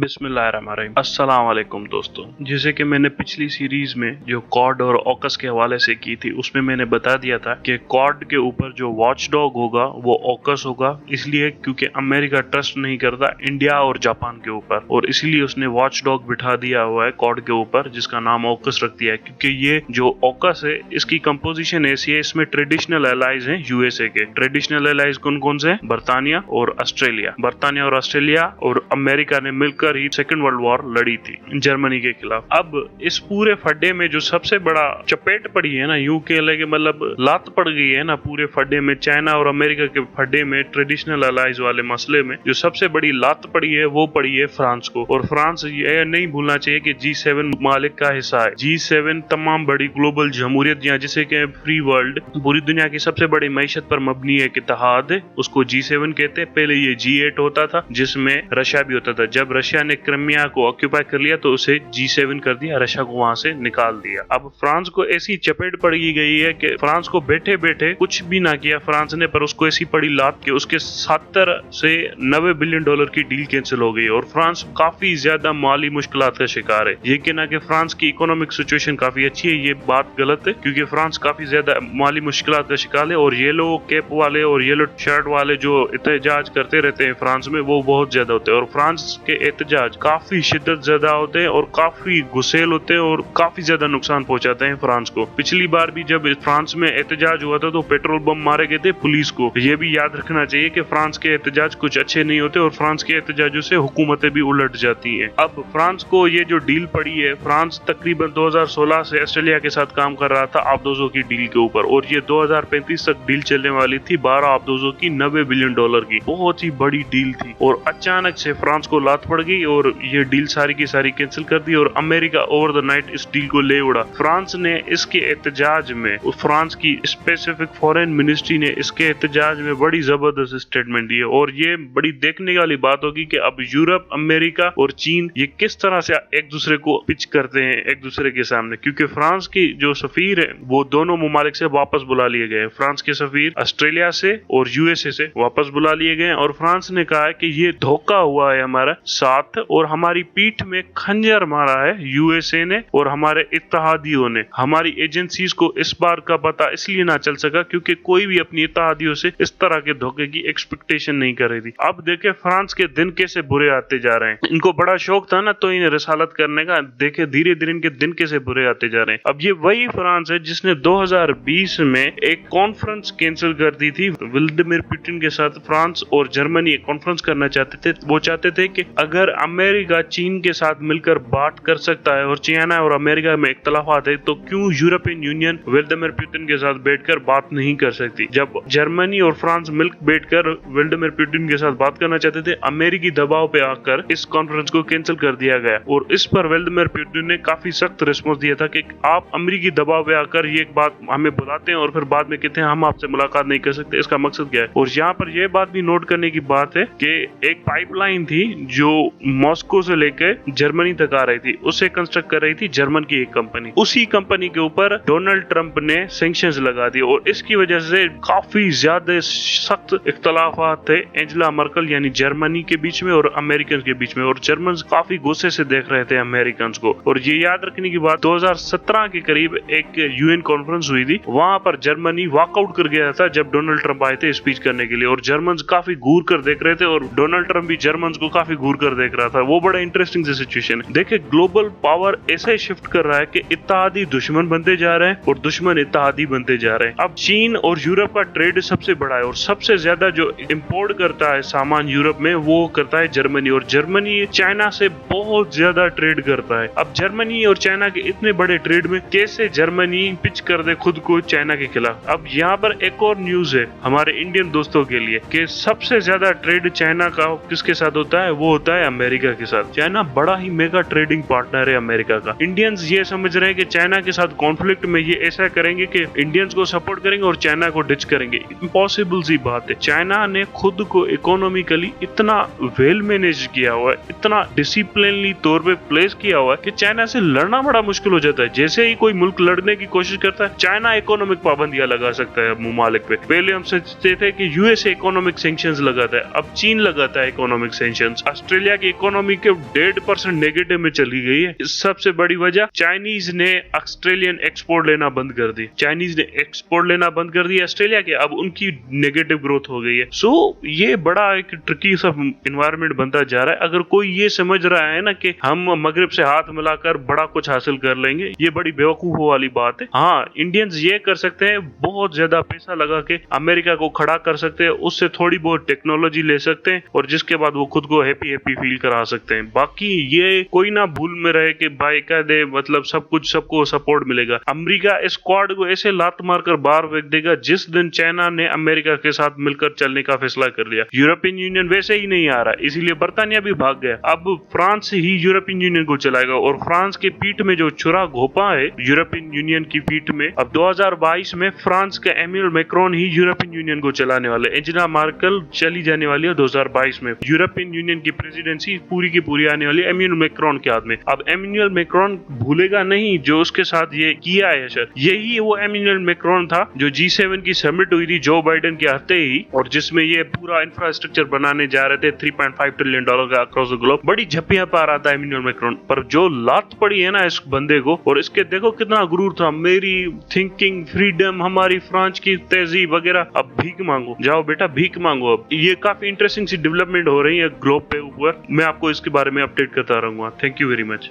बिस्मिल्लाहिर्रहमानिर्रहीम। अस्सलाम वालेकुम दोस्तों, जैसे कि मैंने पिछली सीरीज में जो कॉड और ऑकस के हवाले से की थी उसमें मैंने बता दिया था कि कॉड के ऊपर जो वॉच डॉग होगा वो ऑकस होगा, इसलिए क्योंकि अमेरिका ट्रस्ट नहीं करता इंडिया और जापान के ऊपर, और इसलिए उसने वॉच डॉग बिठा दिया हुआ है कॉड के ऊपर जिसका नाम ऑकस रख दिया है। क्योंकि ये जो ऑकस है इसकी कंपोजिशन ऐसी है, इसमें ट्रेडिशनल एलाइज हैं यूएसए के। ट्रेडिशनल एलाइज कौन कौन से? बर्तानिया और ऑस्ट्रेलिया। बर्तानिया और ऑस्ट्रेलिया और अमेरिका ने मिलकर ही सेकेंड वर्ल्ड वॉर लड़ी थी जर्मनी के खिलाफ। अब इस पूरे फड्डे में जो सबसे बड़ा चपेट पड़ी है ना, यूं के लगे मतलब लात पड़ गई है ना पूरे फड्डे में, चाइना और अमेरिका के फड्डे में, ट्रेडिशनल अलाइज वाले मसले में जो सबसे बड़ी लात पड़ी है वो पड़ी है फ्रांस को। और फ्रांस ये नहीं भूलना चाहिए कि G7 मालिक का हिस्सा है। G7 तमाम बड़ी ग्लोबल जमहूरियत या जिसे कहें फ्री वर्ल्ड, पूरी दुनिया की सबसे बड़ी मईशत पर मबनी एक इत्तेहाद है, उसको G7 कहते हैं। पहले ये G8 होता था जिसमें रशिया भी होता था। जब रशिया ने क्रिमिया को ऑक्यूपाई कर लिया तो उसे G7 कर दिया, रशिया को वहां से निकाल दिया। अब फ्रांस को ऐसी चपेट पड़ी गई है कि फ्रांस को बैठे बैठे कुछ भी ना किया फ्रांस ने, पर उसको ऐसी पड़ी लात के उसके 70 से 90 बिलियन डॉलर की डील कैंसिल हो गई और फ्रांस काफी ज्यादा माली मुश्किलात का शिकार है। ये कहना कि फ्रांस की इकोनॉमिक सिचुएशन काफी अच्छी है, ये बात गलत है, क्योंकि फ्रांस काफी ज्यादा माली मुश्किलात का शिकार है। और येलो कैप वाले और येलो शर्ट वाले जो एहतजाज करते रहते हैं फ्रांस में वो बहुत ज्यादा होते हैं, और फ्रांस के एहतजाज काफी शिद्दत ज्यादा होते हैं और काफी गुस्सेल होते हैं और काफी ज्यादा नुकसान पहुंचाते हैं फ्रांस को। पिछली बार भी जब फ्रांस में एहतजाज हुआ था तो पेट्रोल बम मारे गए थे पुलिस को। ये भी याद रखना चाहिए कि फ्रांस के एहतजाज कुछ अच्छे नहीं होते और फ्रांस के एहतजाजों से हुकूमतें भी उलट जाती हैं। अब फ्रांस को ये जो डील पड़ी है, फ्रांस तकरीबन 2016 से ऑस्ट्रेलिया के साथ काम कर रहा था आबदोजों की डील के ऊपर, और ये 2035 तक डील चलने वाली थी 12 आबदोजों की, 90 बिलियन डॉलर की। बहुत ही बड़ी डील थी और अचानक से फ्रांस को लात पड़ गई और ये डील सारी की सारी कैंसिल कर दी और अमेरिका ओवर द नाइट इस डील को ले उड़ा। फ्रांस ने इसके एहतजाज में, फ्रांस की स्पेसिफिक फॉरेन मिनिस्ट्री ने इसके एहतजाज में बड़ी जबरदस्त स्टेटमेंट दी है। और ये बड़ी देखने वाली बात होगी कि अब यूरोप, अमेरिका और चीन ये किस तरह से एक दूसरे को पिच करते हैं एक दूसरे के सामने, क्योंकि फ्रांस की जो सफीर है वो दोनों मुमालिक से वापस बुला लिए गए। फ्रांस के सफीर ऑस्ट्रेलिया से और यूएसए से वापस बुला लिए गए और फ्रांस ने कहा है कि ये धोखा हुआ है हमारा साथ और हमारी पीठ में खंजर मारा है यूएसए ने और हमारे इत्तेहादियों ने। हमारी एजेंसीज को इस बार का पता इसलिए ना चल सका क्योंकि कोई भी अपनी इत्तेहादियों से इस तरह के धोखे की एक्सपेक्टेशन नहीं कर रही थी। अब देखे फ्रांस के दिन कैसे बुरे आते जा रहे हैं। इनको बड़ा शौक था ना तो इन्हें रिसालत करने का, देखे धीरे धीरे इनके दिन कैसे बुरे आते जा रहे हैं। अब ये वही फ्रांस है जिसने 2020 में एक कॉन्फ्रेंस कैंसिल कर दी थी व्लादिमीर पुतिन के साथ। फ्रांस और जर्मनी एक कॉन्फ्रेंस करना चाहते थे। वो चाहते थे कि अगर अमेरिका चीन के साथ मिलकर बात कर सकता है और चाइना और अमेरिका में इख्तलाफात है तो क्यों यूरोपियन यूनियन व्लादिमीर पुतिन के साथ बैठकर बात नहीं कर सकती। जब जर्मनी और फ्रांस मिलकर बैठकर व्लादिमीर पुतिन के साथ बात करना चाहते थे, अमेरिकी दबाव पे आकर इस कॉन्फ्रेंस को कैंसिल कर दिया गया और इस पर व्लादिमीर पुतिन ने काफी सख्त रिस्पॉन्स दिया था कि आप अमेरिकी दबाव पे आकर ये एक बात हमें बुलाते हैं और फिर बाद में कहते हैं हम आपसे मुलाकात नहीं कर सकते, इसका मकसद क्या है। और यहाँ पर यह बात भी नोट करने की बात है कि एक पाइपलाइन थी जो मॉस्को से लेकर जर्मनी तक आ रही थी, उसे कंस्ट्रक्ट कर रही थी जर्मन की एक कंपनी। उसी कंपनी के ऊपर डोनाल्ड ट्रंप ने सैंक्शंस लगा दिए और इसकी वजह से काफी ज्यादा सख्त इख्तलाफात थे एंजेला मर्कल यानी जर्मनी के बीच में और अमेरिकन के बीच में, और जर्मन काफी गुस्से से देख रहे थे अमेरिकन को। और ये याद रखने की बात 2017 के करीब एक यूएन कॉन्फ्रेंस हुई थी, वहां पर जर्मनी वॉकआउट कर गया था जब डोनाल्ड ट्रंप आए थे स्पीच करने के लिए, और जर्मन काफी घूर कर देख रहे थे और डोनाल्ड ट्रंप भी जर्मन को काफी घूर कर देख रहा था। वो बड़ा इंटरेस्टिंग सी सिचुएशन है। देखिए ग्लोबल पावर ऐसे शिफ्ट कर रहा है कि इत्तेहादी दुश्मन बनते जा रहे हैं और दुश्मन इत्तेहादी बनते जा रहे हैं। अब चीन और यूरोप का ट्रेड सबसे बड़ा है और सबसे ज्यादा जो इंपोर्ट करता है सामान यूरोप में वो करता है जर्मनी, और जर्मनी चाइना से बहुत ज्यादा ट्रेड करता है। अब जर्मनी और चाइना के इतने बड़े ट्रेड में कैसे जर्मनी पिच कर दे खुद को चाइना के खिलाफ। अब यहाँ पर एक और न्यूज है हमारे इंडियन दोस्तों के लिए कि सबसे ज्यादा ट्रेड चाइना का किसके साथ होता है, वो होता है अमेरिका के साथ। चाइना बड़ा ही मेगा ट्रेडिंग पार्टनर है अमेरिका का। इंडियंस ये समझ रहे हैं कि चाइना के साथ कॉन्फ्लिक्ट में ये ऐसा करेंगे कि इंडियंस को सपोर्ट करेंगे और चाइना को डिच करेंगे। इम्पॉसिबल सी बात है। चाइना ने खुद को इकोनॉमिकली इतना वेल मैनेज किया हुआ है, इतना डिसिप्लिनली तौर पे प्लेस किया हुआ है कि चाइना से लड़ना बड़ा मुश्किल हो जाता है। जैसे ही कोई मुल्क लड़ने की कोशिश करता है चाइना इकोनॉमिक पाबंदियां लगा सकता है मुमालिक पे। पहले हम सोचते थे कि यूएसए इकोनॉमिक सैंक्शंस लगाता है, अब चीन लगाता है इकोनॉमिक सैंक्शंस। ऑस्ट्रेलिया की इकोनॉमी के 1.5% नेगेटिव में चली गई है। सबसे बड़ी वजह चाइनीज ने ऑस्ट्रेलियन एक्सपोर्ट लेना बंद कर दी। चाइनीज ने एक्सपोर्ट लेना बंद कर दिया ऑस्ट्रेलिया के, अब उनकी नेगेटिव ग्रोथ हो गई है। सो ये बड़ा एक ट्रिकी सा इन्वायरमेंट बनता जा रहा है। अगर कोई ये समझ रहा है ना कि हम मगरिब से हाथ मिलाकर बड़ा कुछ हासिल कर लेंगे, ये बड़ी बेवकूफों वाली बात है। हाँ, इंडियंस ये कर सकते हैं, बहुत ज्यादा पैसा लगा के अमेरिका को खड़ा कर सकते हैं, उससे थोड़ी बहुत टेक्नोलॉजी ले सकते हैं और जिसके बाद वो खुद को हैप्पी हैप्पी फील करा सकते हैं। बाकी ये कोई ना भूल में रहे कि बाकायदे मतलब सब कुछ सबको सपोर्ट मिलेगा। अमेरिका इस क्वाड को ऐसे लात मारकर बाहर फेंक देगा जिस दिन चाइना ने अमेरिका के साथ मिलकर चलने का फैसला कर लिया। यूरोपियन यूनियन वैसे ही नहीं आ रहा, इसीलिए बर्तानिया भी भाग गया। अब फ्रांस ही यूरोपियन यूनियन को चलाएगा और फ्रांस के पीठ में जो छुरा घोपा है यूरोपियन यूनियन की पीठ में, अब 2022 में फ्रांस के एमिल मैक्रोन ही यूरोपियन यूनियन को चलाने वाले। एंजेला मार्केल चली जाने वाली है 2022 में। यूरोपियन यूनियन की प्रेसिडेंसी पूरी की पूरी आने वाली है एमिल मैक्रोन के हाथ में। अब एमिल मैक्रोन भूलेगा नहीं जो उसके साथ ये किया है सर। यही वो एमिल मैक्रोन था जो G7 की समिट हुई थी जो बाइडेन के हफ्ते ही, और जिसमें ये पूरा इंफ्रास्ट्रक्चर बनाने जा रहे थे $3.5 ट्रिलियन का अक्रॉस द ग्लोब। बड़ी झप्पियां पा रहा था एमिल मैक्रोन, पर जो लात पड़ी है ना इस बंदे को, और इसके देखो कितना गुरूर था, मेरी थिंकिंग फ्रीडम, हमारी फ्रांस की तहजीब वगैरह। अब भीख मांगो, जाओ बेटा भीख मांगो। अब ये काफी इंटरेस्टिंग सी डेवलपमेंट हो रही है ग्लोब पे ऊपर। मैं आपको इसके बारे में अपडेट करता रहूंगा। Thank you very much.